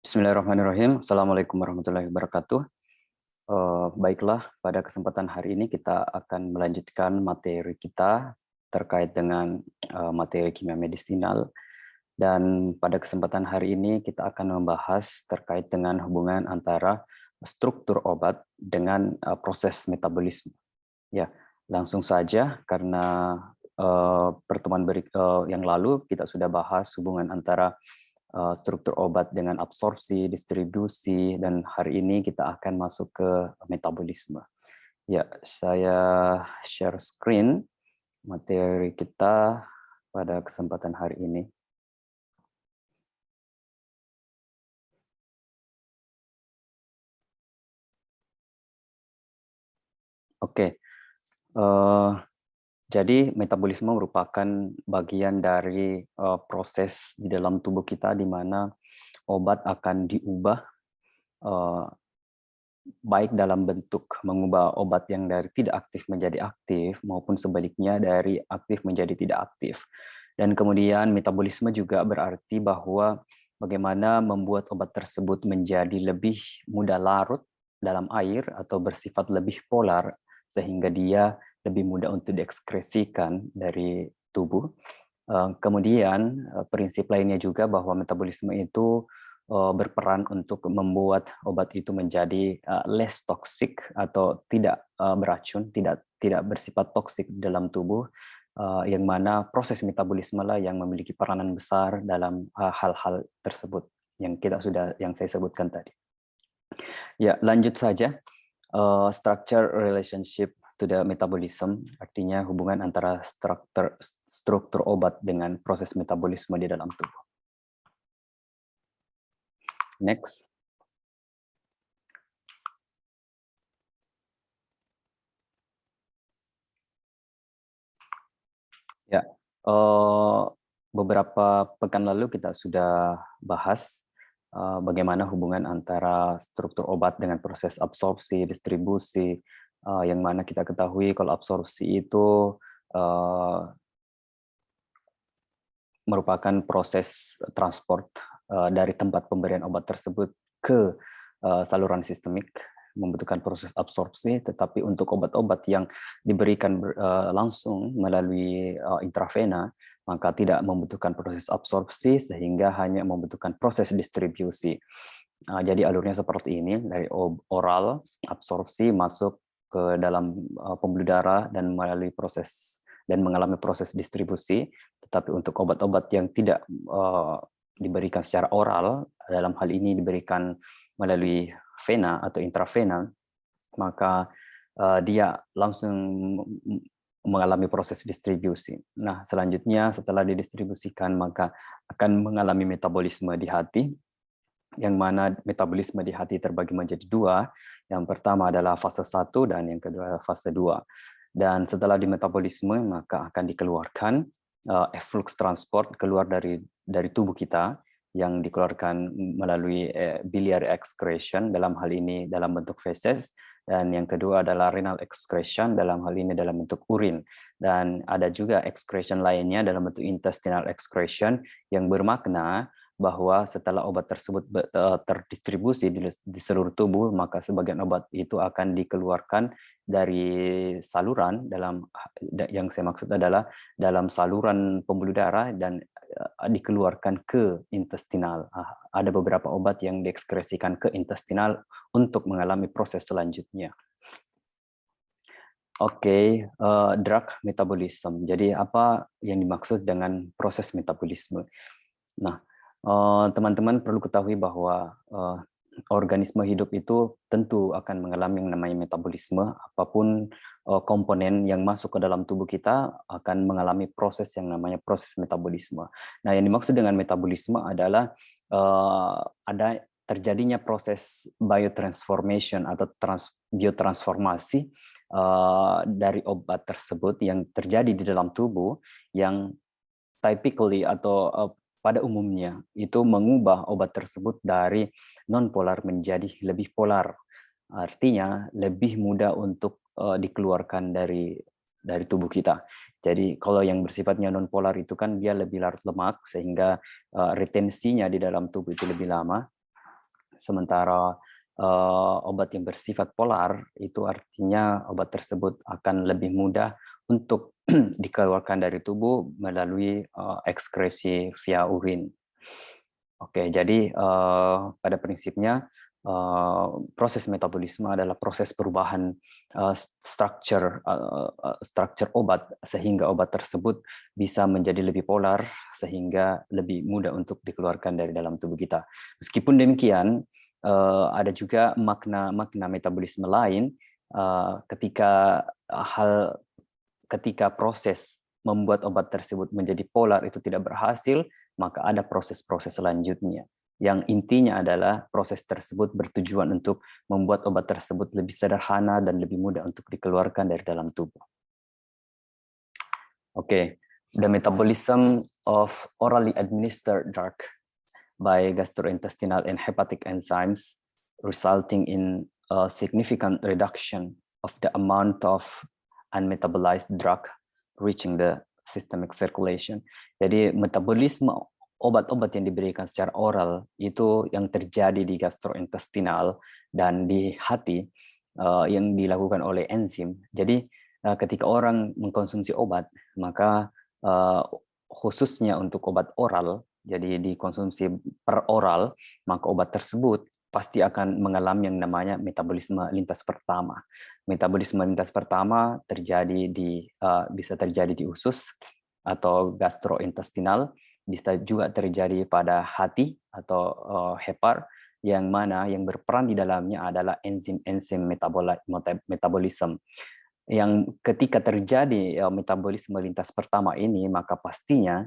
Bismillahirrahmanirrahim. Assalamualaikum warahmatullahi wabarakatuh. Baiklah, pada kesempatan hari ini kita akan melanjutkan materi kita terkait dengan materi kimia medisinal. Dan pada kesempatan hari ini kita akan membahas terkait dengan hubungan antara struktur obat dengan proses metabolisme. Ya, langsung saja karena pertemuan yang lalu kita sudah bahas hubungan antara struktur obat dengan absorpsi, distribusi, dan hari ini kita akan masuk ke metabolisme. Ya, saya share screen materi kita pada kesempatan hari ini. Oke, jadi metabolisme merupakan bagian dari proses di dalam tubuh kita di mana obat akan diubah baik dalam bentuk mengubah obat yang dari tidak aktif menjadi aktif maupun sebaliknya dari aktif menjadi tidak aktif. Dan kemudian metabolisme juga berarti bahwa bagaimana membuat obat tersebut menjadi lebih mudah larut dalam air atau bersifat lebih polar sehingga dia lebih mudah untuk diekskresikan dari tubuh. Kemudian prinsip lainnya juga bahwa metabolisme itu berperan untuk membuat obat itu menjadi less toxic atau tidak beracun, tidak bersifat toksik dalam tubuh, yang mana proses metabolisme lah yang memiliki peranan besar dalam hal-hal tersebut yang saya sebutkan tadi. Ya, lanjut saja. Structure relationship to the metabolism, artinya hubungan antara struktur obat dengan proses metabolisme di dalam tubuh. Next. Ya, beberapa pekan lalu kita sudah bahas bagaimana hubungan antara struktur obat dengan proses absorpsi, distribusi, yang mana kita ketahui kalau absorpsi itu merupakan proses transport dari tempat pemberian obat tersebut ke saluran sistemik, membutuhkan proses absorpsi, tetapi untuk obat-obat yang diberikan langsung melalui intravena, maka tidak membutuhkan proses absorpsi sehingga hanya membutuhkan proses distribusi. Jadi alurnya seperti ini, dari oral, absorpsi masuk ke dalam pembuluh darah dan melalui proses dan mengalami proses distribusi. Tetapi untuk obat-obat yang tidak diberikan secara oral, dalam hal ini diberikan melalui vena atau intravena, maka dia langsung mengalami proses distribusi. Nah, selanjutnya setelah didistribusikan maka akan mengalami metabolisme di hati, yang mana metabolisme di hati terbagi menjadi dua. Yang pertama adalah fase 1 dan yang kedua fase 2. Dan setelah di metabolisme maka akan dikeluarkan efflux transport keluar dari tubuh kita yang dikeluarkan melalui biliary excretion, dalam hal ini dalam bentuk feses, dan yang kedua adalah renal excretion, dalam hal ini dalam bentuk urin. Dan ada juga excretion lainnya dalam bentuk intestinal excretion yang bermakna bahwa setelah obat tersebut terdistribusi di seluruh tubuh, maka sebagian obat itu akan dikeluarkan dari saluran yang saya maksud adalah dalam saluran pembuluh darah dan dikeluarkan ke intestinal. Ada beberapa obat yang diekskresikan ke intestinal untuk mengalami proses selanjutnya. Oke, drug metabolism. Jadi apa yang dimaksud dengan proses metabolisme? Nah, teman-teman perlu ketahui bahwa organisme hidup itu tentu akan mengalami yang namanya metabolisme. Apapun komponen yang masuk ke dalam tubuh kita akan mengalami proses yang namanya proses metabolisme. Nah, yang dimaksud dengan metabolisme adalah ada terjadinya proses biotransformation atau biotransformasi dari obat tersebut yang terjadi di dalam tubuh yang typically atau pada umumnya itu mengubah obat tersebut dari non-polar menjadi lebih polar. Artinya lebih mudah untuk dikeluarkan dari tubuh kita. Jadi kalau yang bersifatnya non-polar itu kan dia lebih larut lemak sehingga retensinya di dalam tubuh itu lebih lama. Sementara obat yang bersifat polar itu artinya obat tersebut akan lebih mudah untuk dikeluarkan dari tubuh melalui ekskresi via urin. Oke, jadi pada prinsipnya proses metabolisme adalah proses perubahan struktur obat sehingga obat tersebut bisa menjadi lebih polar sehingga lebih mudah untuk dikeluarkan dari dalam tubuh kita. Meskipun demikian, ada juga makna metabolisme lain ketika proses membuat obat tersebut menjadi polar itu tidak berhasil, maka ada proses-proses selanjutnya. Yang intinya adalah proses tersebut bertujuan untuk membuat obat tersebut lebih sederhana dan lebih mudah untuk dikeluarkan dari dalam tubuh. Okay, the metabolism of orally administered drug by gastrointestinal and hepatic enzymes resulting in a significant reduction of the amount of unmetabolized drug reaching the systemic circulation. Jadi metabolisme obat-obat yang diberikan secara oral itu yang terjadi di gastrointestinal dan di hati yang dilakukan oleh enzim. Jadi ketika orang mengkonsumsi obat, maka khususnya untuk obat oral, jadi dikonsumsi per oral, maka obat tersebut pasti akan mengalami yang namanya metabolisme lintas pertama. Metabolisme lintas pertama bisa terjadi di usus atau gastrointestinal, bisa juga terjadi pada hati atau hepar, yang mana yang berperan di dalamnya adalah enzim-enzim metabolisme. Yang ketika terjadi metabolisme lintas pertama ini, maka pastinya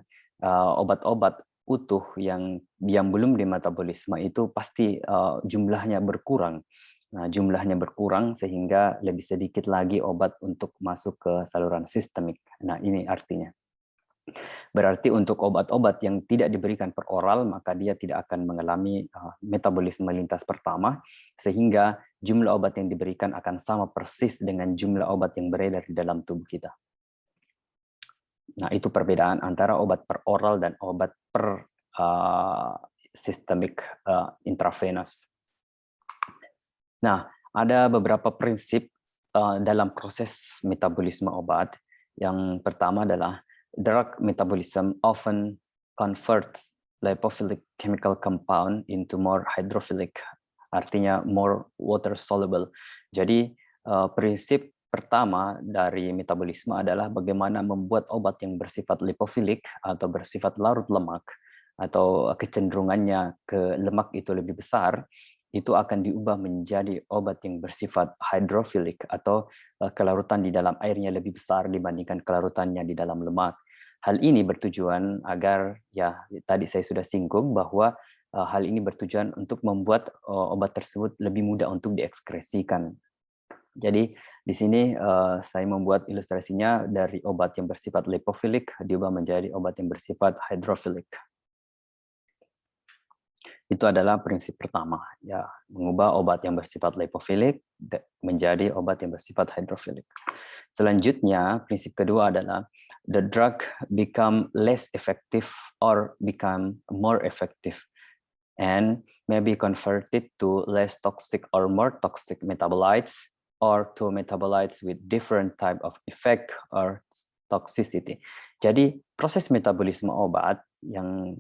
obat-obat utuh yang belum dimetabolisme itu pasti jumlahnya berkurang. Nah, jumlahnya berkurang sehingga lebih sedikit lagi obat untuk masuk ke saluran sistemik. Nah, ini artinya. Berarti untuk obat-obat yang tidak diberikan per oral, maka dia tidak akan mengalami metabolisme lintas pertama, sehingga jumlah obat yang diberikan akan sama persis dengan jumlah obat yang beredar di dalam tubuh kita. Nah, itu perbedaan antara obat per oral dan obat per sistemik intravenous. Nah, ada beberapa prinsip dalam proses metabolisme obat. Yang pertama adalah drug metabolism often converts lipophilic chemical compound into more hydrophilic, artinya more water soluble. Jadi prinsip pertama dari metabolisme adalah bagaimana membuat obat yang bersifat lipofilik atau bersifat larut lemak atau kecenderungannya ke lemak itu lebih besar, itu akan diubah menjadi obat yang bersifat hydrofilik atau kelarutan di dalam airnya lebih besar dibandingkan kelarutannya di dalam lemak. Hal ini bertujuan agar, ya tadi saya sudah singgung bahwa hal ini bertujuan untuk membuat obat tersebut lebih mudah untuk diekskresikan. Jadi di sini saya membuat ilustrasinya dari obat yang bersifat lipofilik diubah menjadi obat yang bersifat hydrofilik. Itu adalah prinsip pertama, ya, mengubah obat yang bersifat lipofilik menjadi obat yang bersifat hydrofilik. Selanjutnya, prinsip kedua adalah the drug become less effective or become more effective and may be converted to less toxic or more toxic metabolites or to metabolites with different type of effect or toxicity. Jadi proses metabolisme obat yang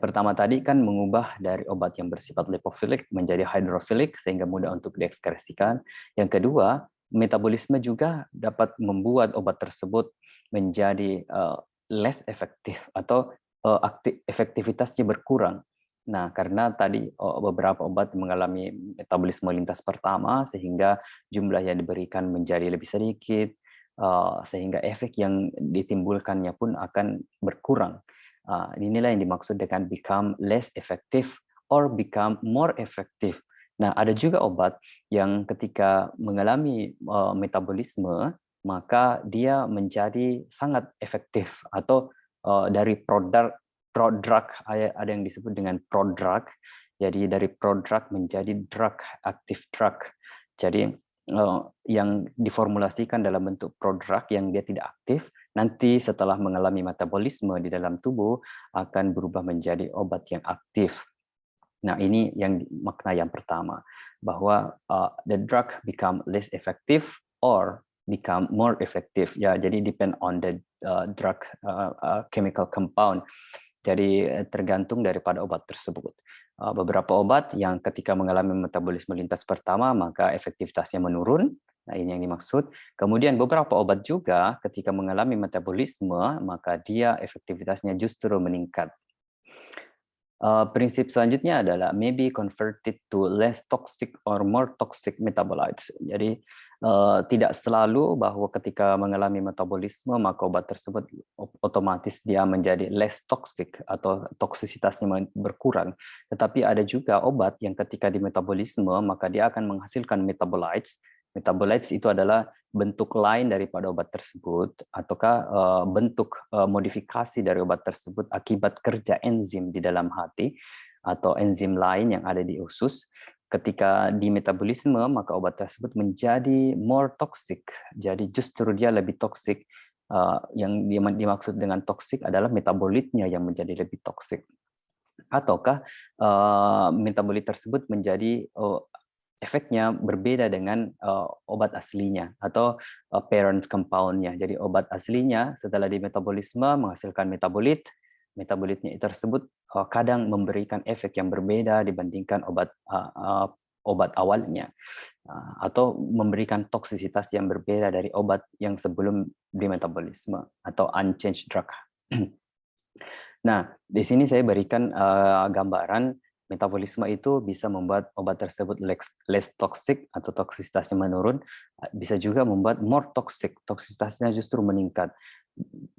pertama tadi kan mengubah dari obat yang bersifat lipofilik menjadi hydrofilik sehingga mudah untuk diekskresikan. Yang kedua, metabolisme juga dapat membuat obat tersebut menjadi less efektif atau efektivitasnya berkurang. Nah, karena tadi beberapa obat mengalami metabolisme lintas pertama sehingga jumlah yang diberikan menjadi lebih sedikit, sehingga efek yang ditimbulkannya pun akan berkurang. Inilah yang dimaksud dengan become less effective or become more effective. Nah, ada juga obat yang ketika mengalami metabolisme, maka dia menjadi sangat efektif atau dari prodrug, ada yang disebut dengan prodrug. Jadi dari prodrug menjadi drug, active drug. Jadi yang diformulasikan dalam bentuk prodrug yang dia tidak aktif, nanti setelah mengalami metabolisme di dalam tubuh akan berubah menjadi obat yang aktif. Nah, ini yang makna yang pertama, bahwa the drug become less effective or become more effective. Ya, jadi depend on the drug chemical compound. Jadi tergantung daripada obat tersebut. Beberapa obat yang ketika mengalami metabolisme lintas pertama maka efektivitasnya menurun. Nah, ini yang dimaksud. Kemudian beberapa obat juga ketika mengalami metabolisme maka dia efektivitasnya justru meningkat. Prinsip selanjutnya adalah maybe converted to less toxic or more toxic metabolites. Jadi tidak selalu bahwa ketika mengalami metabolisme maka obat tersebut otomatis dia menjadi less toxic atau toksisitasnya berkurang. Tetapi ada juga obat yang ketika di metabolisme maka dia akan menghasilkan metabolites. Metabolites itu adalah bentuk lain daripada obat tersebut, ataukah bentuk modifikasi dari obat tersebut akibat kerja enzim di dalam hati atau enzim lain yang ada di usus. Ketika di metabolisme maka obat tersebut menjadi more toxic. Jadi justru dia lebih toxic. Yang dimaksud dengan toxic adalah metabolitnya yang menjadi lebih toxic. Ataukah metabolit tersebut menjadi efeknya berbeda dengan obat aslinya atau parent compound-nya. Jadi obat aslinya setelah di metabolisme menghasilkan metabolit, metabolitnya tersebut kadang memberikan efek yang berbeda dibandingkan obat awalnya, atau memberikan toksisitas yang berbeda dari obat yang sebelum di metabolisme atau unchanged drug. Nah, di sini saya berikan gambaran metabolisme itu bisa membuat obat tersebut less toxic atau toksisitasnya menurun, bisa juga membuat more toxic, toksisitasnya justru meningkat.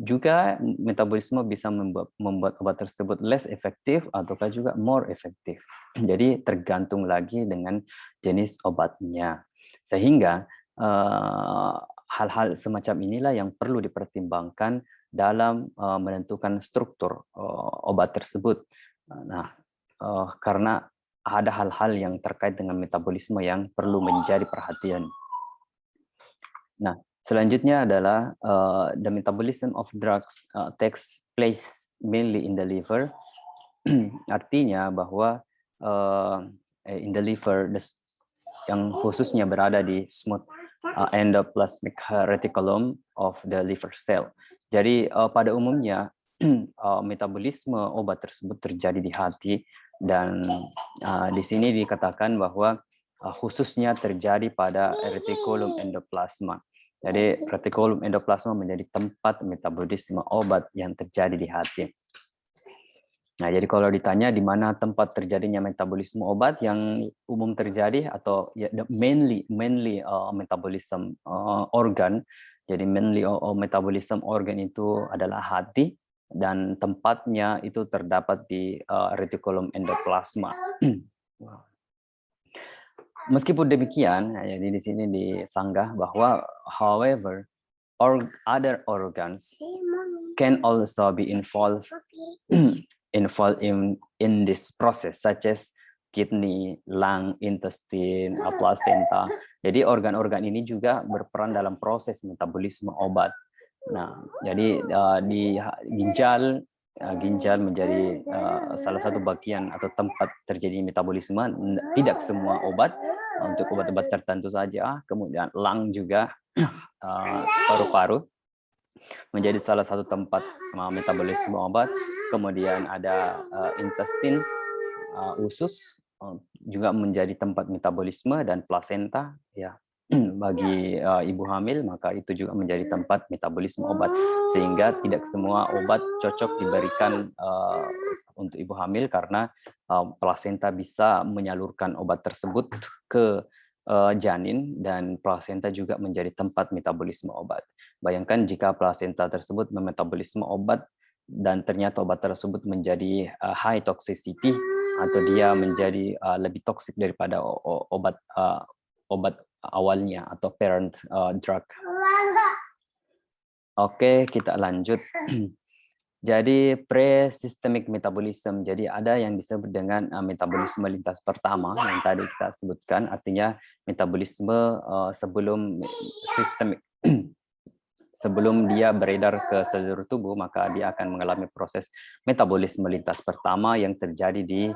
Juga metabolisme bisa membuat obat tersebut less efektif ataukah juga more efektif. Jadi tergantung lagi dengan jenis obatnya. Sehingga hal-hal semacam inilah yang perlu dipertimbangkan dalam menentukan struktur obat tersebut. Nah, karena ada hal-hal yang terkait dengan metabolisme yang perlu menjadi perhatian. Nah, selanjutnya adalah the metabolism of drugs takes place mainly in the liver. Artinya bahwa in the liver yang khususnya berada di smooth endoplasmic reticulum of the liver cell. Jadi pada umumnya metabolisme obat tersebut terjadi di hati, dan di sini dikatakan bahwa khususnya terjadi pada reticulum endoplasma. Jadi reticulum endoplasma menjadi tempat metabolisme obat yang terjadi di hati. Nah, jadi kalau ditanya di mana tempat terjadinya metabolisme obat yang umum terjadi atau ya, mainly metabolism organ. Jadi mainly metabolism organ itu adalah hati dan tempatnya itu terdapat di reticulum endoplasma. Meskipun demikian, jadi di sini disanggah bahwa however other organs can also be involved in this process, such as kidney, lung, intestine, placenta. Jadi organ-organ ini juga berperan dalam proses metabolisme obat. Nah, jadi di ginjal menjadi salah satu bagian atau tempat terjadi metabolisme. Tidak semua obat, untuk obat-obat tertentu saja. Kemudian lung juga, paru-paru menjadi salah satu tempat metabolisme obat. Kemudian ada intestin, usus juga menjadi tempat metabolisme, dan plasenta ya bagi ibu hamil maka itu juga menjadi tempat metabolisme obat, sehingga tidak semua obat cocok diberikan untuk ibu hamil karena plasenta bisa menyalurkan obat tersebut ke janin, dan plasenta juga menjadi tempat metabolisme obat. Bayangkan jika plasenta tersebut memetabolisme obat dan ternyata obat tersebut menjadi high toxicity atau dia menjadi lebih toksik daripada obat awalnya atau parent drug. Oke, kita lanjut. Jadi pre-systemic metabolism. Jadi ada yang disebut dengan metabolisme lintas pertama yang tadi kita sebutkan, artinya metabolisme sebelum sistemik. Sebelum dia beredar ke seluruh tubuh, maka dia akan mengalami proses metabolisme lintas pertama yang terjadi di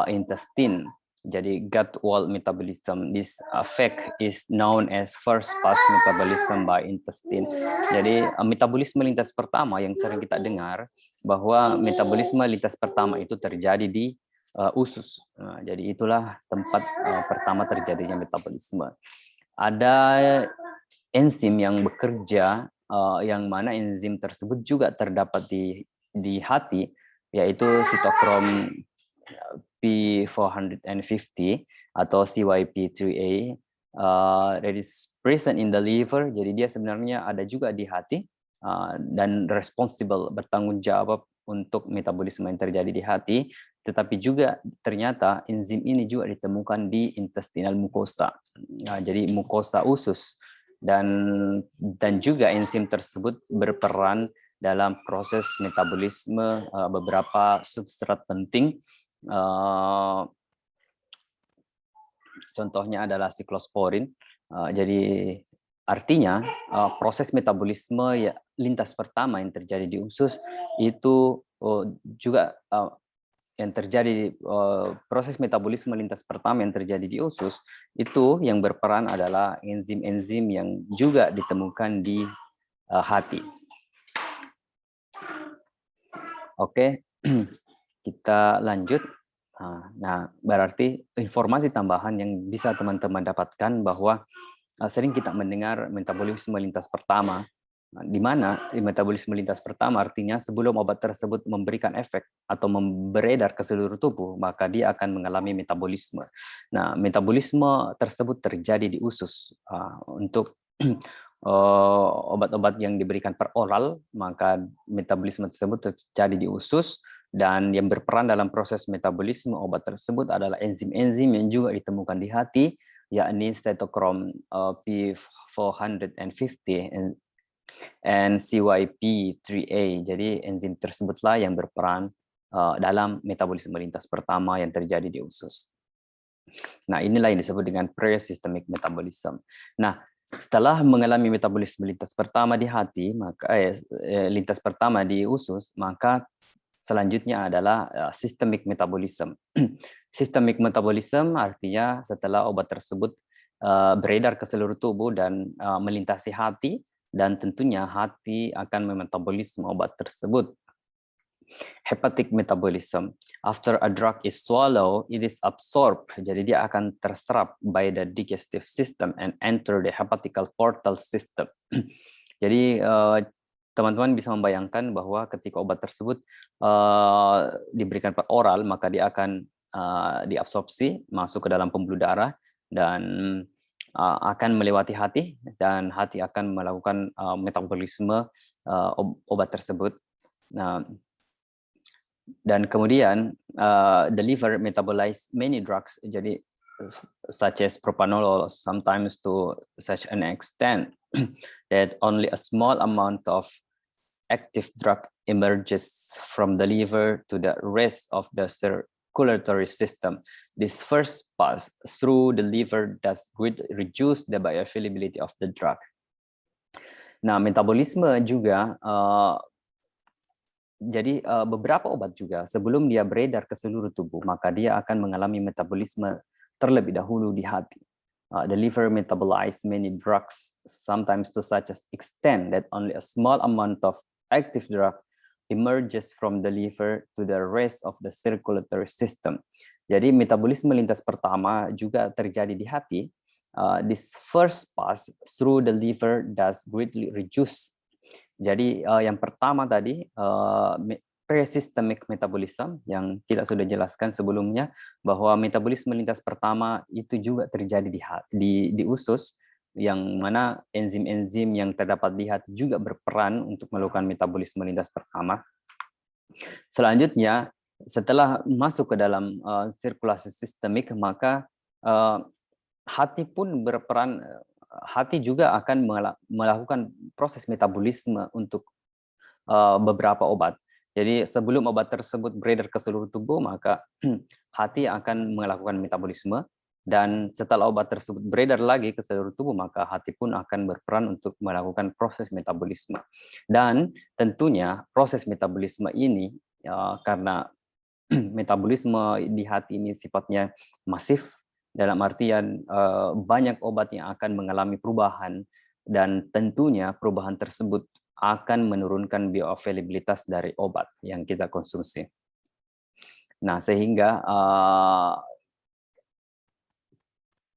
intestine. Jadi gut wall metabolism. This effect is known as first pass metabolism by intestine. Jadi metabolisme lintas pertama yang sering kita dengar bahwa metabolisme lintas pertama itu terjadi di usus. Nah, jadi itulah tempat pertama terjadinya metabolisme. Ada enzim yang bekerja yang mana enzim tersebut juga terdapat di hati, yaitu sitokrom P450 atau CYP3A that is present in the liver. Jadi dia sebenarnya ada juga di hati dan responsible, bertanggung jawab untuk metabolisme yang terjadi di hati, tetapi juga ternyata enzim ini juga ditemukan di intestinal mucosa. Jadi mukosa usus, dan juga enzim tersebut berperan dalam proses metabolisme beberapa substrat penting. Contohnya adalah siklosporin. Jadi artinya proses metabolisme lintas pertama yang terjadi di usus itu juga yang terjadi, proses metabolisme lintas pertama yang terjadi di usus itu yang berperan adalah enzim-enzim yang juga ditemukan di hati. Oke, kita lanjut. Nah, berarti informasi tambahan yang bisa teman-teman dapatkan bahwa sering kita mendengar metabolisme lintas pertama, di mana metabolisme lintas pertama artinya sebelum obat tersebut memberikan efek atau beredar ke seluruh tubuh, maka dia akan mengalami metabolisme. Nah, metabolisme tersebut terjadi di usus. Untuk obat-obat yang diberikan per oral, maka metabolisme tersebut terjadi di usus. Dan yang berperan dalam proses metabolisme obat tersebut adalah enzim-enzim yang juga ditemukan di hati, yakni cytochrome P450 and CYP3A. Jadi enzim tersebutlah yang berperan dalam metabolisme lintas pertama yang terjadi di usus. Nah, inilah yang disebut dengan pre-systemic metabolism. Nah, setelah mengalami metabolisme lintas pertama di hati, maka lintas pertama di usus, maka selanjutnya adalah systemic metabolism. Systemic metabolism artinya setelah obat tersebut beredar ke seluruh tubuh dan melintasi hati, dan tentunya hati akan memetabolisme obat tersebut. Hepatic metabolism. After a drug is swallowed, it is absorbed. Jadi dia akan terserap by the digestive system and enter the hepatical portal system. Jadi teman-teman bisa membayangkan bahwa ketika obat tersebut diberikan per oral, maka dia akan diabsorpsi masuk ke dalam pembuluh darah dan akan melewati hati, dan hati akan melakukan metabolisme obat tersebut. Nah, dan kemudian the liver metabolize many drugs, jadi such as propranolol, sometimes to such an extent that only a small amount of active drug emerges from the liver to the rest of the circulatory system. This first pass through the liver does reduce the bioavailability of the drug. Nah, metabolisme juga jadi beberapa obat juga sebelum dia beredar ke seluruh tubuh, maka dia akan mengalami metabolisme terlebih dahulu di hati. The liver metabolize many drugs, sometimes to such an extent that only a small amount of active drug emerges from the liver to the rest of the circulatory system. Jadi metabolisme lintas pertama juga terjadi di hati. This first pass through the liver does greatly reduce. Jadi yang pertama tadi pre-systemic metabolism yang kita sudah jelaskan sebelumnya, bahwa metabolisme lintas pertama itu juga terjadi di usus, yang mana enzim-enzim yang terdapat di hati juga berperan untuk melakukan metabolisme lintas pertama. Selanjutnya, setelah masuk ke dalam sirkulasi sistemik, maka hati pun berperan. Hati juga akan melakukan proses metabolisme untuk beberapa obat. Jadi sebelum obat tersebut beredar ke seluruh tubuh, maka hati akan melakukan metabolisme, dan setelah obat tersebut beredar lagi ke seluruh tubuh, maka hati pun akan berperan untuk melakukan proses metabolisme. Dan tentunya proses metabolisme ini karena metabolisme di hati ini sifatnya masif, dalam artian banyak obat yang akan mengalami perubahan, dan tentunya perubahan tersebut akan menurunkan bioavailabilitas dari obat yang kita konsumsi. Nah, sehingga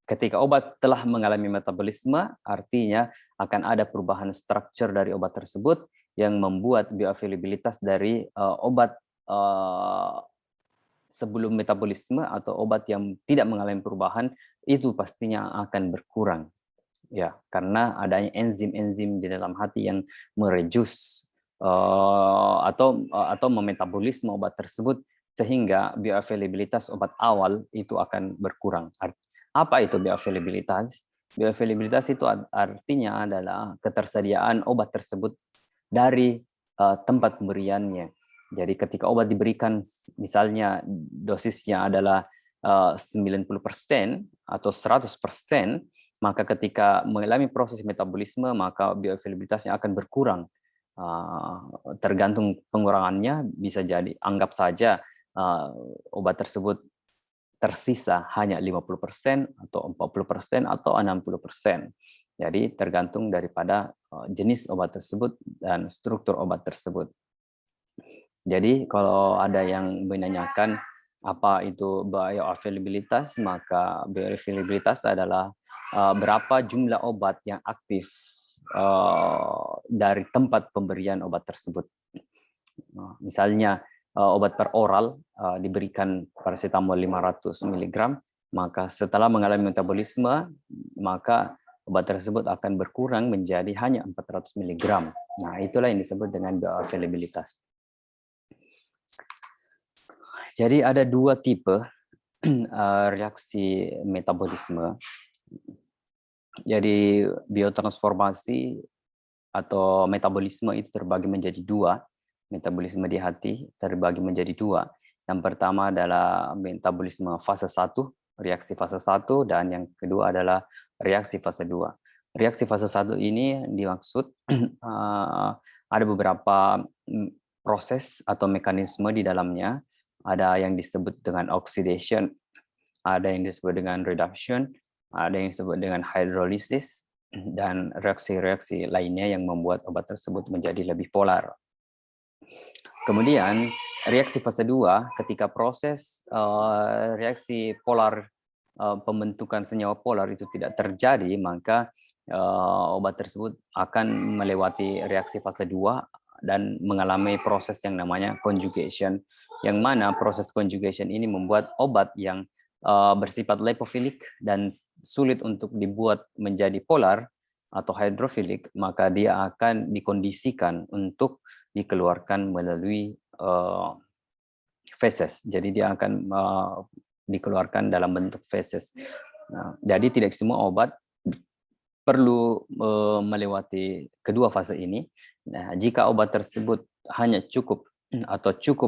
ketika obat telah mengalami metabolisme, artinya akan ada perubahan struktur dari obat tersebut yang membuat bioavailabilitas dari obat sebelum metabolisme atau obat yang tidak mengalami perubahan itu pastinya akan berkurang. Ya, karena adanya enzim-enzim di dalam hati yang mereduce atau memetabolisme obat tersebut, sehingga bioavailabilitas obat awal itu akan berkurang. Apa itu bioavailabilitas? Bioavailabilitas itu artinya adalah ketersediaan obat tersebut dari tempat pemberiannya. Jadi ketika obat diberikan, misalnya dosisnya adalah 90% atau 100%, maka ketika mengalami proses metabolisme, maka bioavailabilitasnya akan berkurang. Tergantung pengurangannya, bisa jadi anggap saja obat tersebut tersisa hanya 50% atau 40% atau 60%. Jadi tergantung daripada jenis obat tersebut dan struktur obat tersebut. Jadi kalau ada yang menanyakan apa itu bioavailabilitas, maka bioavailabilitas adalah berapa jumlah obat yang aktif dari tempat pemberian obat tersebut. Misalnya obat per oral diberikan paracetamol 500 mg, maka setelah mengalami metabolisme, maka obat tersebut akan berkurang menjadi hanya 400 mg. Nah, itulah yang disebut dengan bioavailabilitas. Jadi ada dua tipe reaksi metabolisme. Jadi biotransformasi atau metabolisme itu terbagi menjadi dua. Metabolisme di hati terbagi menjadi dua. Yang pertama adalah metabolisme fase 1, reaksi fase 1, dan yang kedua adalah reaksi fase 2. Reaksi fase 1 ini dimaksud ada beberapa proses atau mekanisme di dalamnya. Ada yang disebut dengan oxidation, ada yang disebut dengan reduction, ada yang disebut dengan hydrolysis, dan reaksi-reaksi lainnya yang membuat obat tersebut menjadi lebih polar. Kemudian reaksi fase 2, ketika proses reaksi polar, pembentukan senyawa polar itu tidak terjadi, maka obat tersebut akan melewati reaksi fase 2 dan mengalami proses yang namanya conjugation, yang mana proses conjugation ini membuat obat yang bersifat lipofilik dan sulit untuk dibuat menjadi polar atau hidrofilik, maka dia akan dikondisikan untuk dikeluarkan melalui feses. Jadi dia akan dikeluarkan dalam bentuk feses. Nah, jadi tidak semua obat perlu melewati kedua fase ini. Nah, jika obat tersebut hanya cukup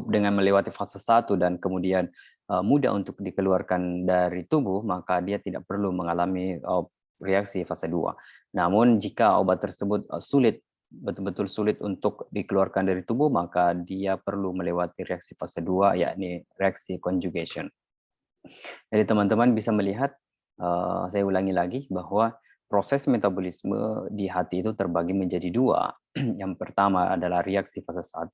dengan melewati fase 1 dan kemudian mudah untuk dikeluarkan dari tubuh, maka dia tidak perlu mengalami reaksi fase 2. Namun jika obat tersebut betul-betul sulit untuk dikeluarkan dari tubuh, maka dia perlu melewati reaksi fase 2, yakni reaksi conjugation. Jadi teman-teman bisa melihat, saya ulangi lagi, bahwa proses metabolisme di hati itu terbagi menjadi dua. Yang pertama adalah reaksi fase 1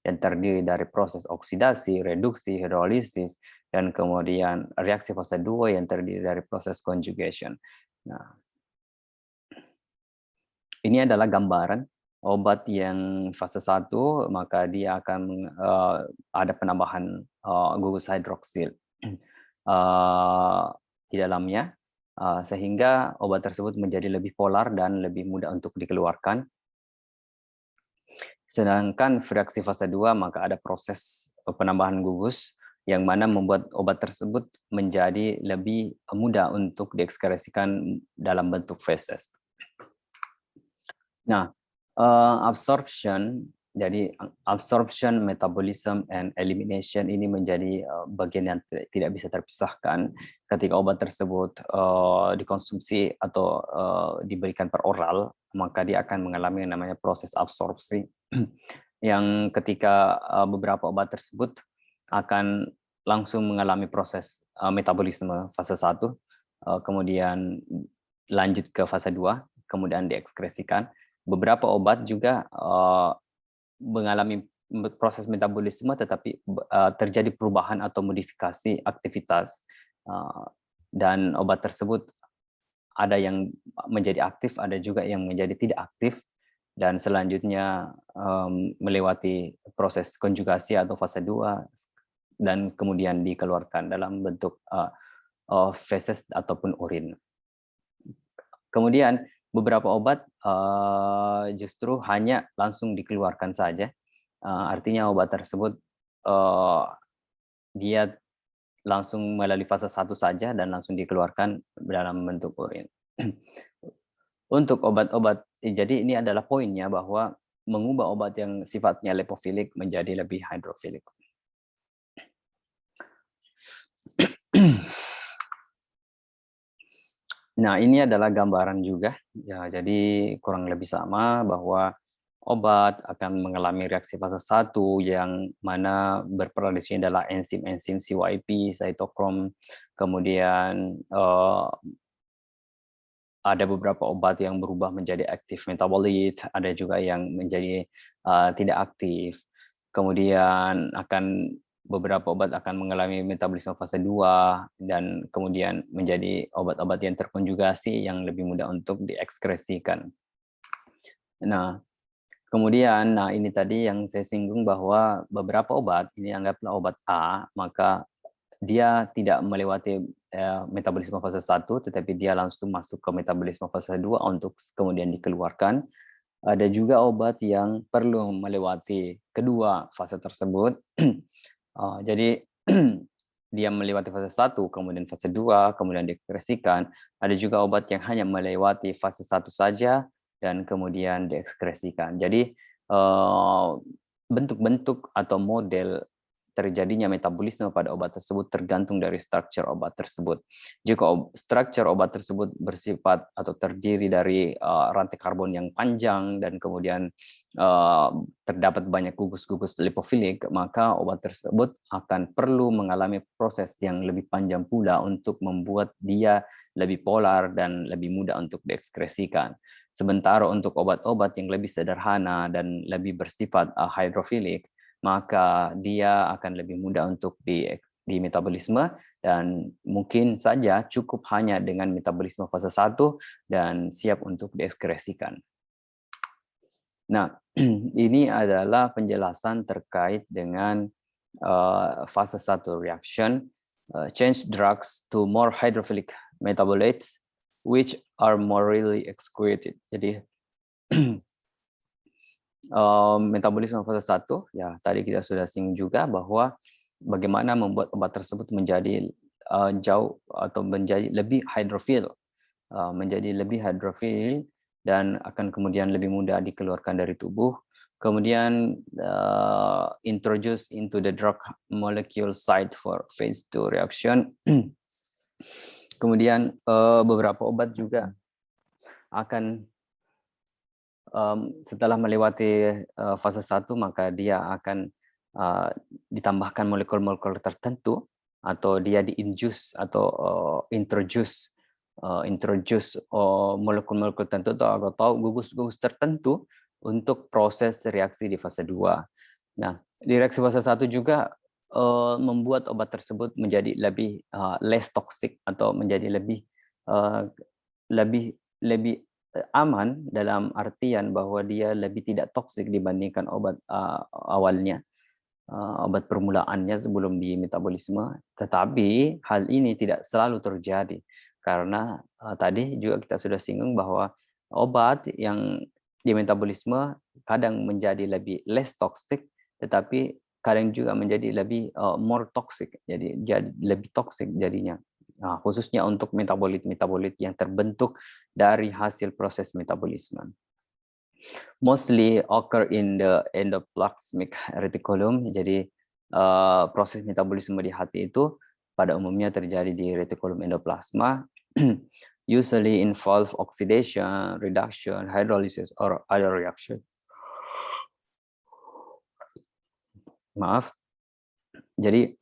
yang terdiri dari proses oksidasi, reduksi, hidrolisis, dan kemudian reaksi fase 2 yang terdiri dari proses conjugation. Nah, ini adalah gambaran obat yang fase 1, maka dia akan ada penambahan gugus hidroksil di dalamnya, sehingga obat tersebut menjadi lebih polar dan lebih mudah untuk dikeluarkan. Sedangkan reaksi fase 2, maka ada proses penambahan gugus yang mana membuat obat tersebut menjadi lebih mudah untuk diekskresikan dalam bentuk feses. Nah, jadi absorption, metabolism, and elimination ini menjadi bagian yang tidak bisa terpisahkan. Ketika obat tersebut dikonsumsi atau diberikan per oral, maka dia akan mengalami yang namanya proses absorpsi, yang ketika beberapa obat tersebut akan langsung mengalami proses metabolisme fase 1, kemudian lanjut ke fase 2, kemudian diekskresikan. Beberapa obat juga mengalami proses metabolisme, tetapi terjadi perubahan atau modifikasi aktivitas, dan obat tersebut ada yang menjadi aktif, ada juga yang menjadi tidak aktif, dan selanjutnya melewati proses konjugasi atau fase 2, dan kemudian dikeluarkan dalam bentuk feses ataupun urin. Kemudian beberapa obat justru hanya langsung dikeluarkan saja, artinya obat tersebut dia langsung melalui fase 1 saja dan langsung dikeluarkan dalam bentuk urin. Untuk obat-obat, jadi ini adalah poinnya bahwa mengubah obat yang sifatnya lipofilik menjadi lebih hidrofilik. Nah, ini adalah gambaran juga, ya, jadi kurang lebih sama bahwa obat akan mengalami reaksi fase 1 yang mana berperan di sini adalah enzim-enzim CYP, cytochrome, kemudian ada beberapa obat yang berubah menjadi aktif metabolit, ada juga yang menjadi tidak aktif. Kemudian beberapa obat akan mengalami metabolisme fase 2 dan kemudian menjadi obat-obat yang terkonjugasi yang lebih mudah untuk diekskresikan. Nah, kemudian, ini tadi yang saya singgung bahwa beberapa obat, ini anggaplah obat A, maka dia tidak melewati metabolisme fase 1, tetapi dia langsung masuk ke metabolisme fase 2 untuk kemudian dikeluarkan. Ada juga obat yang perlu melewati kedua fase tersebut. Jadi dia melewati fase 1, kemudian fase 2, kemudian diekskresikan. Ada juga obat yang hanya melewati fase 1 saja dan kemudian diekskresikan. Jadi bentuk-bentuk atau model terjadinya metabolisme pada obat tersebut tergantung dari struktur obat tersebut. Jika struktur obat tersebut bersifat atau terdiri dari rantai karbon yang panjang dan kemudian terdapat banyak gugus-gugus lipofilik, maka obat tersebut akan perlu mengalami proses yang lebih panjang pula untuk membuat dia lebih polar dan lebih mudah untuk diekskresikan. Sementara untuk obat-obat yang lebih sederhana dan lebih bersifat hidrofilik, maka dia akan lebih mudah untuk di metabolisme dan mungkin saja cukup hanya dengan metabolisme fase 1 dan siap untuk diekskresikan. Nah, ini adalah penjelasan terkait dengan fase 1 reaction, change drugs to more hydrophilic metabolites which are more readily excreted. Jadi metabolisme fase 1, ya tadi kita sudah singgung juga bahwa bagaimana membuat obat tersebut menjadi jauh atau menjadi lebih hidrofil, dan akan kemudian lebih mudah dikeluarkan dari tubuh. Kemudian introduce into the drug molecule site for phase 2 reaction. Kemudian beberapa obat juga akan setelah melewati fase 1, maka dia akan ditambahkan molekul-molekul tertentu atau dia di-induce atau introduce molekul-molekul tertentu atau gugus-gugus tertentu untuk proses reaksi di fase 2. Nah, di reaksi fase 1 juga membuat obat tersebut menjadi lebih less toxic atau menjadi lebih aman dalam artian bahwa dia lebih tidak toksik dibandingkan obat awalnya, obat permulaannya sebelum di metabolisme. Tetapi hal ini tidak selalu terjadi karena tadi juga kita sudah singgung bahwa obat yang di metabolisme kadang menjadi lebih less toxic, tetapi kadang juga menjadi lebih more toxic, jadi lebih toxic jadinya. Nah, khususnya untuk metabolit-metabolit yang terbentuk dari hasil proses metabolisme. Mostly occur in the endoplasmic reticulum. Jadi proses metabolisme di hati itu pada umumnya terjadi di reticulum endoplasma. Usually involve oxidation, reduction, hydrolysis, or other reaction. Maaf. Jadi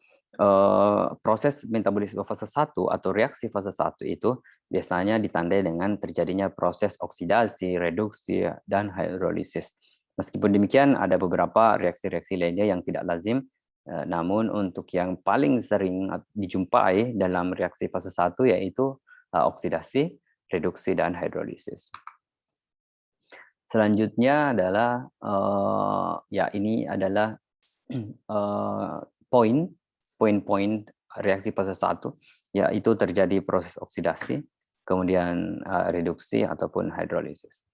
proses metabolisme fase 1 atau reaksi fase 1 itu biasanya ditandai dengan terjadinya proses oksidasi, reduksi, dan hidrolisis. Meskipun demikian, ada beberapa reaksi-reaksi lainnya yang tidak lazim, namun untuk yang paling sering dijumpai dalam reaksi fase 1 yaitu oksidasi, reduksi, dan hidrolisis. Selanjutnya adalah ya ini adalah poin-poin reaksi fase 1, yaitu terjadi proses oksidasi, kemudian reduksi ataupun hidrolisis.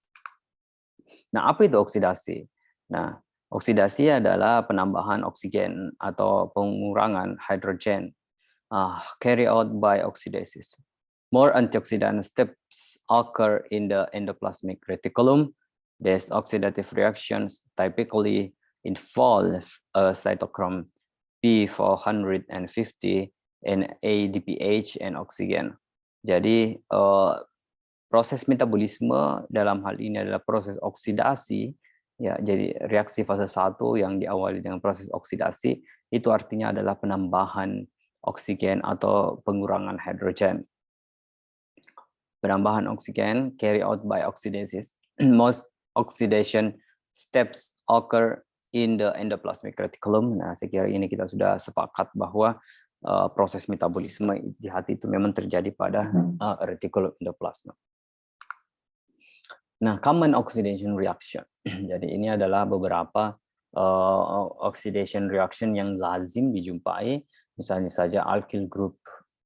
Nah, apa itu oksidasi? Nah, oksidasi adalah penambahan oksigen atau pengurangan hidrogen carry out by oxidasis. More antioxidant steps occur in the endoplasmic reticulum. These oxidative reactions typically involve a cytochrome P450 and ADPH and oxygen. Jadi proses metabolisme dalam hal ini adalah proses oksidasi, ya. Jadi reaksi fase 1 yang diawali dengan proses oksidasi itu artinya adalah penambahan oksigen atau pengurangan hidrogen. Penambahan oksigen carry out by oxidasis. Most oxidation steps occur in the endoplasmic reticulum. Nah, saya kira ini kita sudah sepakat bahwa proses metabolisme di hati itu memang terjadi pada reticulum endoplasma. Nah, common oxidation reaction. Jadi ini adalah beberapa oxidation reaction yang lazim dijumpai. Misalnya saja alkyl group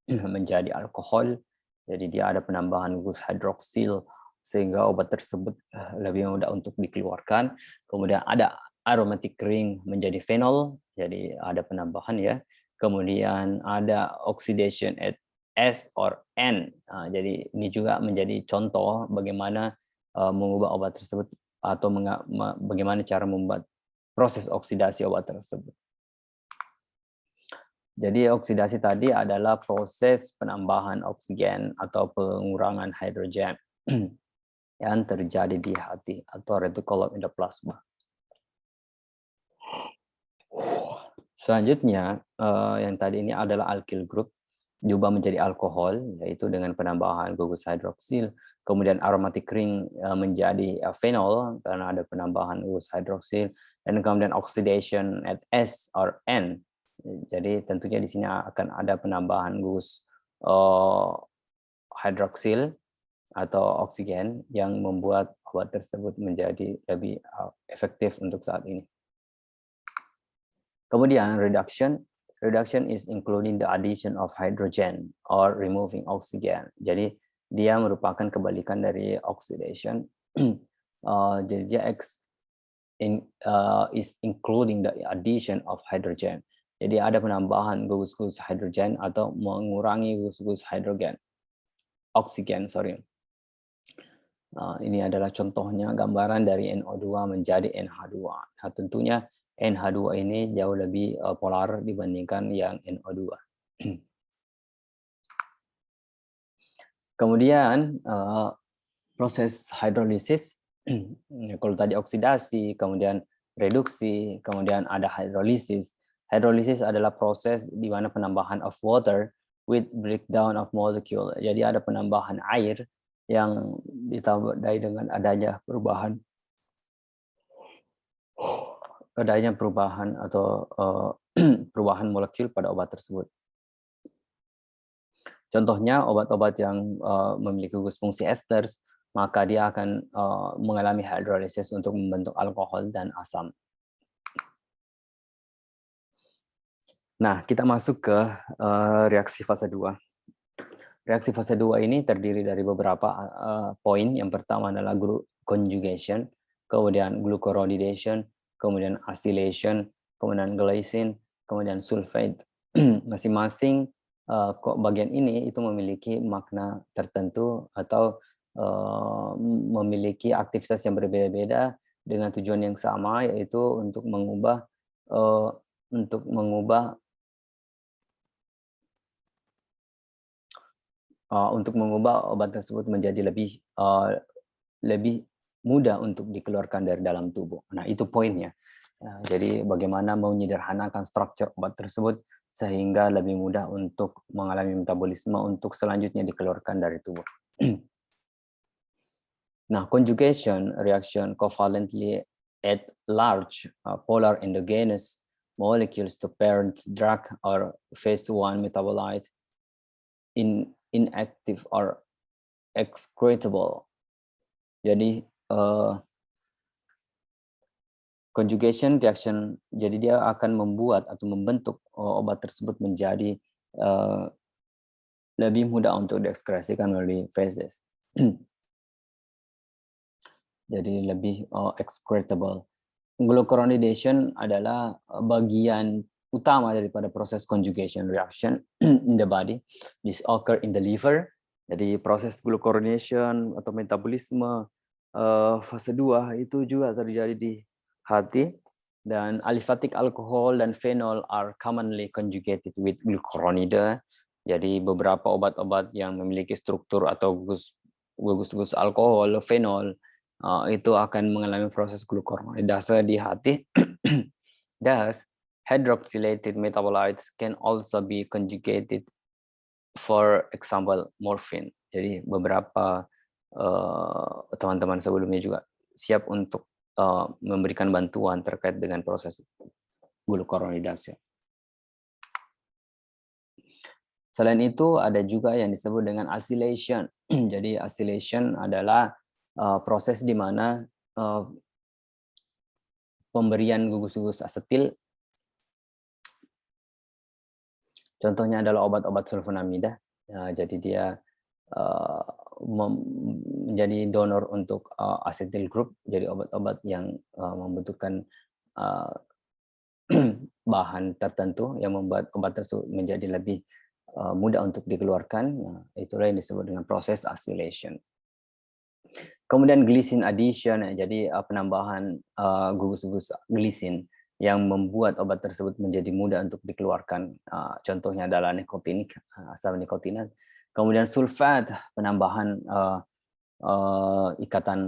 menjadi alkohol. Jadi dia ada penambahan gus hidroksil sehingga obat tersebut lebih mudah untuk dikeluarkan. Kemudian ada aromatic ring menjadi fenol, jadi ada penambahan ya. Kemudian ada oxidation at S or N. Jadi ini juga menjadi contoh bagaimana mengubah obat tersebut atau bagaimana cara membuat proses oksidasi obat tersebut. Jadi oksidasi tadi adalah proses penambahan oksigen atau pengurangan hidrogen yang terjadi di hati atau reticulum endoplasma. Selanjutnya yang tadi ini adalah alkyl group diubah menjadi alkohol, yaitu dengan penambahan gugus hidroksil. Kemudian aromatic ring menjadi fenol karena ada penambahan gugus hidroksil, dan kemudian oxidation at S or N. Jadi tentunya di sini akan ada penambahan gugus hidroksil atau oksigen yang membuat obat tersebut menjadi lebih efektif untuk saat ini. Kemudian reduction is including the addition of hydrogen or removing oxygen. Jadi dia merupakan kebalikan dari oxidation. Jadi dia is including the addition of hydrogen. Jadi ada penambahan gugus-gugus hidrogen atau mengurangi gugus-gugus oksigen. Ini adalah contohnya gambaran dari NO2 menjadi NH2. Nah, tentunya NH2 ini jauh lebih polar dibandingkan yang NO2. Kemudian proses hidrolisis, kalau tadi oksidasi, kemudian reduksi, kemudian ada hidrolisis. Hidrolisis adalah proses di mana penambahan of water with breakdown of molecule. Jadi ada penambahan air yang ditandai dengan adanya perubahan atau perubahan molekul pada obat tersebut. Contohnya obat-obat yang memiliki gugus fungsi esters, maka dia akan mengalami hidrolisis untuk membentuk alkohol dan asam. Nah, kita masuk ke reaksi fase 2. Reaksi fase 2 ini terdiri dari beberapa poin. Yang pertama adalah conjugation, kemudian glucuronidation, kemudian acylation, kemudian glycine, kemudian sulfate. Masing-masing bagian ini itu memiliki makna tertentu atau memiliki aktivitas yang berbeda-beda dengan tujuan yang sama, yaitu untuk mengubah obat tersebut menjadi lebih mudah untuk dikeluarkan dari dalam tubuh. Nah, itu poinnya. Jadi bagaimana menyederhanakan struktur obat tersebut sehingga lebih mudah untuk mengalami metabolisme untuk selanjutnya dikeluarkan dari tubuh. Nah, conjugation reaction covalently at large polar endogenous molecules to parent drug or phase 1 metabolite inactive or excretable. Jadi conjugation reaction, jadi dia akan membuat atau membentuk obat tersebut menjadi lebih mudah untuk diekskresikan melalui feses. Jadi lebih excretable. Glucuronidation adalah bagian utama daripada proses conjugation reaction in the body. This occur in the liver. Jadi proses glucuronidation atau metabolisme fase 2 itu juga terjadi di hati, dan aliphatic alcohol dan phenol are commonly conjugated with glucuronide. Jadi beberapa obat-obat yang memiliki struktur atau gugus alkohol, phenol, itu akan mengalami proses glucuronidase di hati. Thus, hydroxylated metabolites can also be conjugated, for example, morphine. Jadi beberapa teman-teman sebelumnya juga siap untuk memberikan bantuan terkait dengan proses glucuronidase. Selain itu, ada juga yang disebut dengan acylation. Jadi acylation adalah proses di mana pemberian gugus-gugus asetil, contohnya adalah obat-obat sulfonamida. Jadi dia menjadi donor untuk acetyl group, jadi obat-obat yang membutuhkan bahan tertentu yang membuat obat tersebut menjadi lebih mudah untuk dikeluarkan. Nah, itulah yang disebut dengan proses acylation. Kemudian glycine addition, jadi penambahan gugus-gugus glisin yang membuat obat tersebut menjadi mudah untuk dikeluarkan. Contohnya adalah nikotinik, asam nikotinat. Kemudian sulfat, penambahan ikatan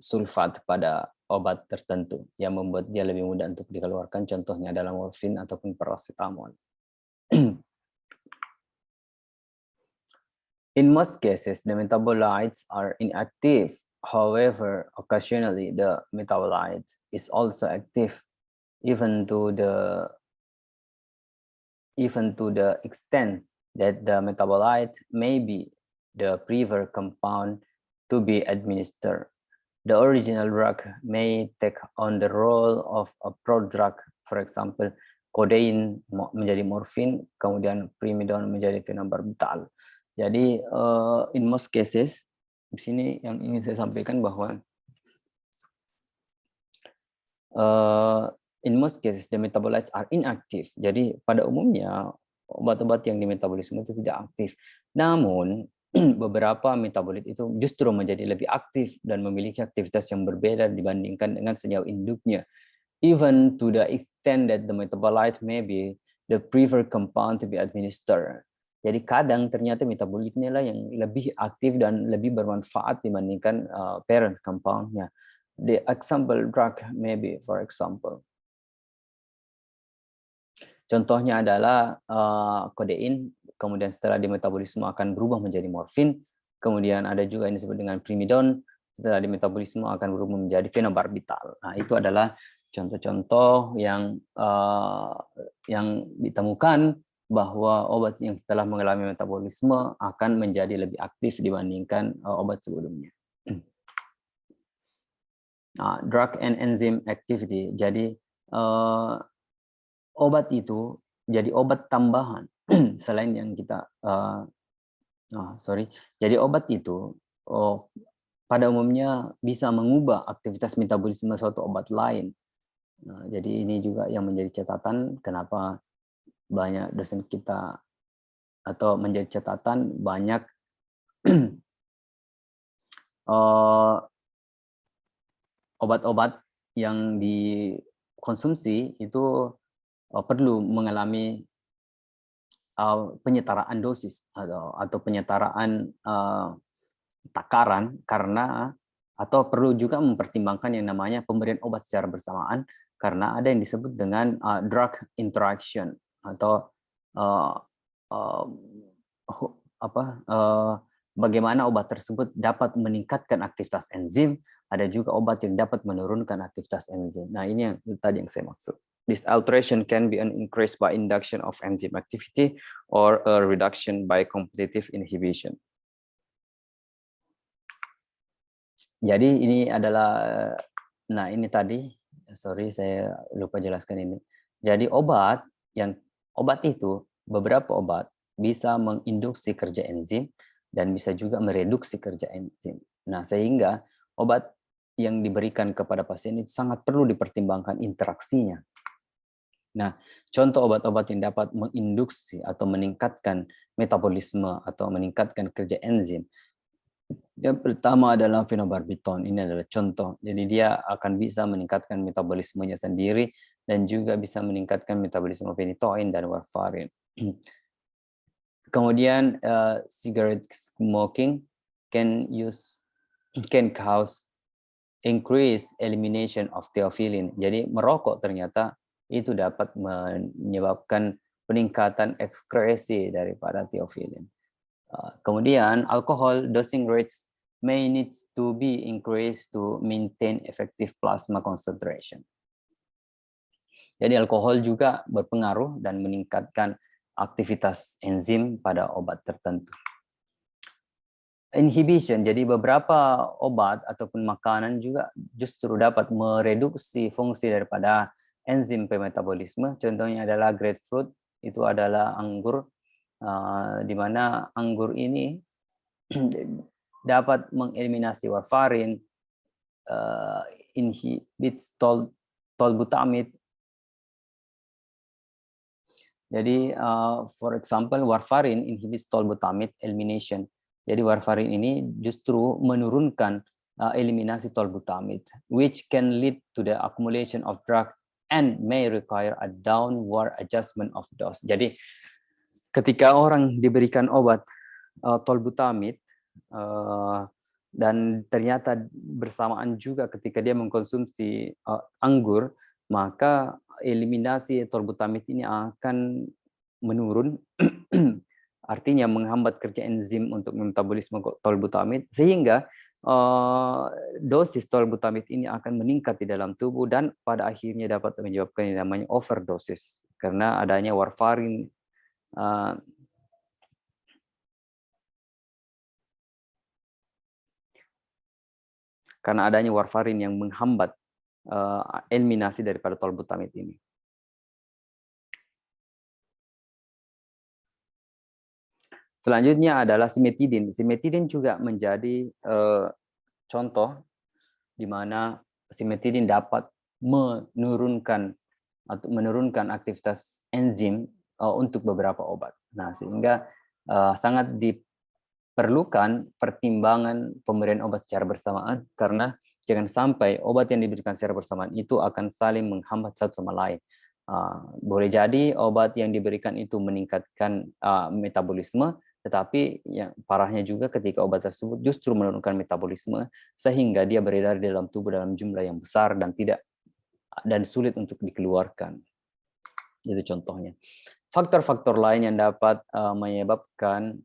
sulfat pada obat tertentu yang membuat dia lebih mudah untuk dikeluarkan. Contohnya adalah morfin ataupun paracetamol. In most cases, the metabolites are inactive. However, occasionally the metabolite is also active, even to the extent that the metabolite may be the preferred compound to be administered. The original drug may take on the role of a prodrug, for example, codeine menjadi morfin, kemudian primidone menjadi phenobarbital. Jadi in most cases, di sini yang ingin saya sampaikan bahwa in most cases the metabolites are inactive. Jadi pada umumnya obat-obat yang di metabolisme itu tidak aktif. Namun beberapa metabolit itu justru menjadi lebih aktif dan memiliki aktivitas yang berbeda dibandingkan dengan senyawa induknya. Even to the extent that the metabolite may be the preferred compound to be administered. Jadi kadang ternyata metabolitnya lah yang lebih aktif dan lebih bermanfaat dibandingkan parent compound-nya. The example drug maybe, for example. Contohnya adalah kodein, kemudian setelah dimetabolisme akan berubah menjadi morfin, kemudian ada juga yang disebut dengan primidone, setelah dimetabolisme akan berubah menjadi phenobarbital. Nah, itu adalah contoh-contoh yang ditemukan bahwa obat yang setelah mengalami metabolisme akan menjadi lebih aktif dibandingkan obat sebelumnya. Drug and enzyme activity. Jadi obat itu jadi obat tambahan selain yang kita Jadi obat itu pada umumnya bisa mengubah aktivitas metabolisme suatu obat lain. Nah, jadi ini juga yang menjadi catatan kenapa banyak dosen kita, atau menjadi catatan banyak obat-obat yang dikonsumsi itu perlu mengalami penyetaraan dosis atau penyetaraan takaran, karena Atau perlu juga mempertimbangkan yang namanya pemberian obat secara bersamaan karena ada yang disebut dengan drug interaction atau uh, uh, bagaimana obat tersebut dapat meningkatkan aktivitas enzim, ada juga obat yang dapat menurunkan aktivitas enzim. Nah, ini yang tadi yang saya maksud. This alteration can be an increase by induction of enzyme activity or a reduction by competitive inhibition. Jadi ini adalah, nah ini tadi, sorry saya lupa jelaskan ini. Jadi obat itu, beberapa obat bisa menginduksi kerja enzim dan bisa juga mereduksi kerja enzim. Nah, sehingga obat yang diberikan kepada pasien itu sangat perlu dipertimbangkan interaksinya. Nah, contoh obat-obat yang dapat menginduksi atau meningkatkan metabolisme atau meningkatkan kerja enzim. Yang pertama adalah fenobarbital. Ini adalah contoh. Jadi dia akan bisa meningkatkan metabolismenya sendiri dan juga bisa meningkatkan metabolisme phenytoin dan warfarin. Kemudian cigarette smoking can cause increase elimination of theophylline. Jadi merokok ternyata itu dapat menyebabkan peningkatan ekskresi daripada theophylline. Kemudian alcohol dosing rates may need to be increased to maintain effective plasma concentration. Jadi alkohol juga berpengaruh dan meningkatkan aktivitas enzim pada obat tertentu. Inhibition, jadi beberapa obat ataupun makanan juga justru dapat mereduksi fungsi daripada enzim pemetabolisme. Contohnya adalah grapefruit, itu adalah anggur, di mana anggur ini dapat mengeliminasi warfarin, inhibits tolbutamide. Jadi, for example, warfarin inhibits tolbutamide elimination. Jadi warfarin ini justru menurunkan eliminasi tolbutamide, which can lead to the accumulation of drug and may require a downward adjustment of dose. Jadi, ketika orang diberikan obat tolbutamide dan ternyata bersamaan juga ketika dia mengkonsumsi anggur, maka eliminasi tolbutamide ini akan menurun, artinya menghambat kerja enzim untuk metabolisme tolbutamide, sehingga dosis tolbutamide ini akan meningkat di dalam tubuh dan pada akhirnya dapat menyebabkan yang namanya overdosis karena adanya warfarin. Karena adanya warfarin yang menghambat eliminasi daripada tolbutamide ini. Selanjutnya adalah simetidin. Simetidin juga menjadi contoh di mana simetidin dapat menurunkan aktivitas enzim untuk beberapa obat. Nah, sehingga sangat diperlukan pertimbangan pemberian obat secara bersamaan karena jangan sampai obat yang diberikan secara bersamaan itu akan saling menghambat satu sama lain. Boleh jadi obat yang diberikan itu meningkatkan metabolisme, tetapi yang parahnya juga ketika obat tersebut justru menurunkan metabolisme sehingga dia beredar di dalam tubuh dalam jumlah yang besar dan sulit untuk dikeluarkan. Itu contohnya. Faktor-faktor lain yang dapat menyebabkan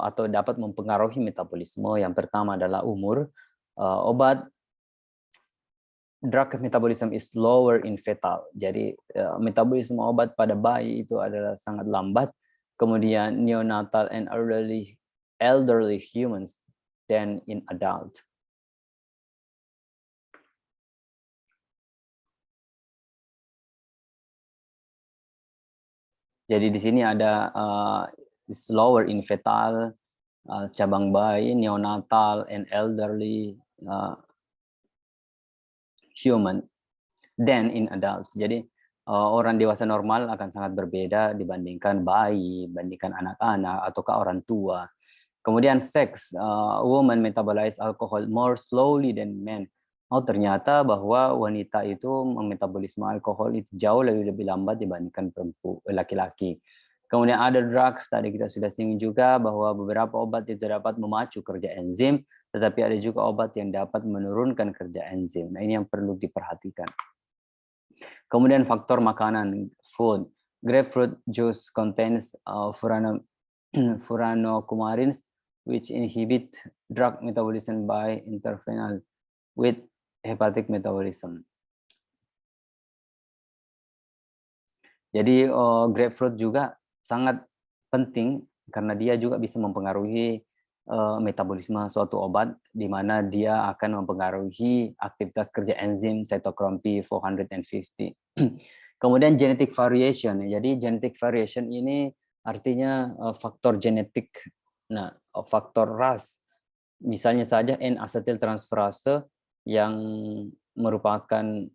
atau dapat mempengaruhi metabolisme, yang pertama adalah umur. Drug metabolism is lower in fetal. Jadi metabolisme obat pada bayi itu adalah sangat lambat. Kemudian neonatal and elderly humans than in adult. Jadi di sini ada slower in fetal, cabang bayi, neonatal and elderly human than in adults. Jadi orang dewasa normal akan sangat berbeda dibandingkan bayi, dibandingkan anak-anak ataukah orang tua. Kemudian seks, women metabolize alcohol more slowly than men. Oh, ternyata bahwa wanita itu memetabolisme alkohol itu jauh lebih lambat dibandingkan laki-laki. Kemudian ada drugs, tadi kita sudah singgung juga bahwa beberapa obat itu dapat memacu kerja enzim, tetapi ada juga obat yang dapat menurunkan kerja enzim. Nah, ini yang perlu diperhatikan. Kemudian faktor makanan, food. Grapefruit juice contains furanocoumarins, which inhibit drug metabolism by interfering with hepatic metabolism. Jadi grapefruit juga sangat penting karena dia juga bisa mempengaruhi metabolisme suatu obat, di mana dia akan mempengaruhi aktivitas kerja enzim cytochrome P450. Kemudian genetic variation. Jadi genetic variation ini artinya faktor genetik. Nah, faktor ras. Misalnya saja N-asetiltransferase yang merupakan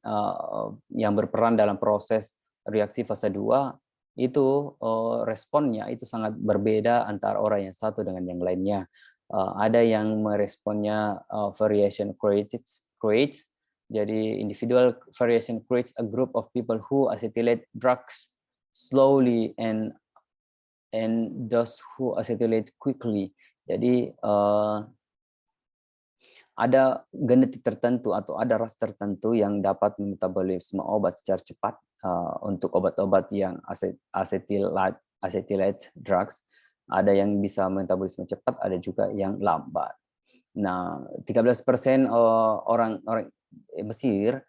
yang berperan dalam proses reaksi fase 2 itu responnya itu sangat berbeda antara orang yang satu dengan yang lainnya. Ada yang meresponnya variation creates, jadi individual variation creates a group of people who acetylate drugs slowly and those who acetylate quickly. Jadi ada genetik tertentu atau ada ras tertentu yang dapat metabolisme obat secara cepat. Untuk obat-obat yang acetylate drugs, ada yang bisa metabolisme cepat, ada juga yang lambat. Nah, 13% orang Mesir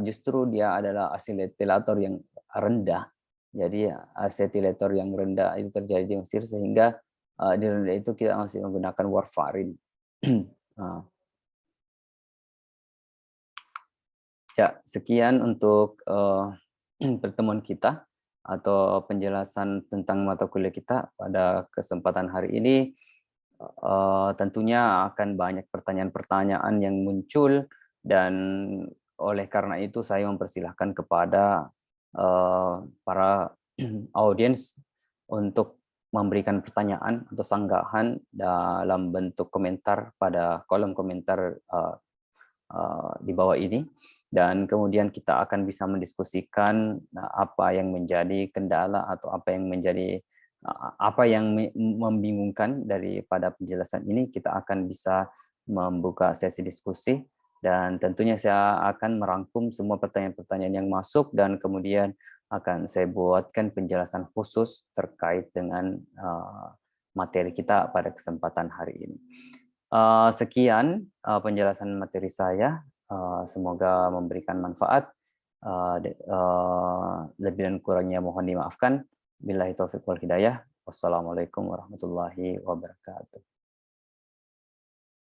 justru dia adalah asetilator yang rendah. Jadi asetilator yang rendah itu terjadi di Mesir, sehingga di rendah itu kita masih menggunakan warfarin. Ya, sekian untuk pertemuan kita atau penjelasan tentang mata kuliah kita pada kesempatan hari ini. Tentunya akan banyak pertanyaan-pertanyaan yang muncul, dan oleh karena itu saya mempersilahkan kepada para audiens untuk memberikan pertanyaan atau sanggahan dalam bentuk komentar pada kolom komentar di bawah ini, dan kemudian kita akan bisa mendiskusikan apa yang menjadi kendala atau apa yang membingungkan daripada penjelasan ini. Kita akan bisa membuka sesi diskusi, dan tentunya saya akan merangkum semua pertanyaan-pertanyaan yang masuk, dan kemudian akan saya buatkan penjelasan khusus terkait dengan materi kita pada kesempatan hari ini. Sekian penjelasan materi saya. Semoga memberikan manfaat. Lebih dan kurangnya mohon dimaafkan. Billahi taufiq wal hidayah. Wassalamualaikum warahmatullahi wabarakatuh.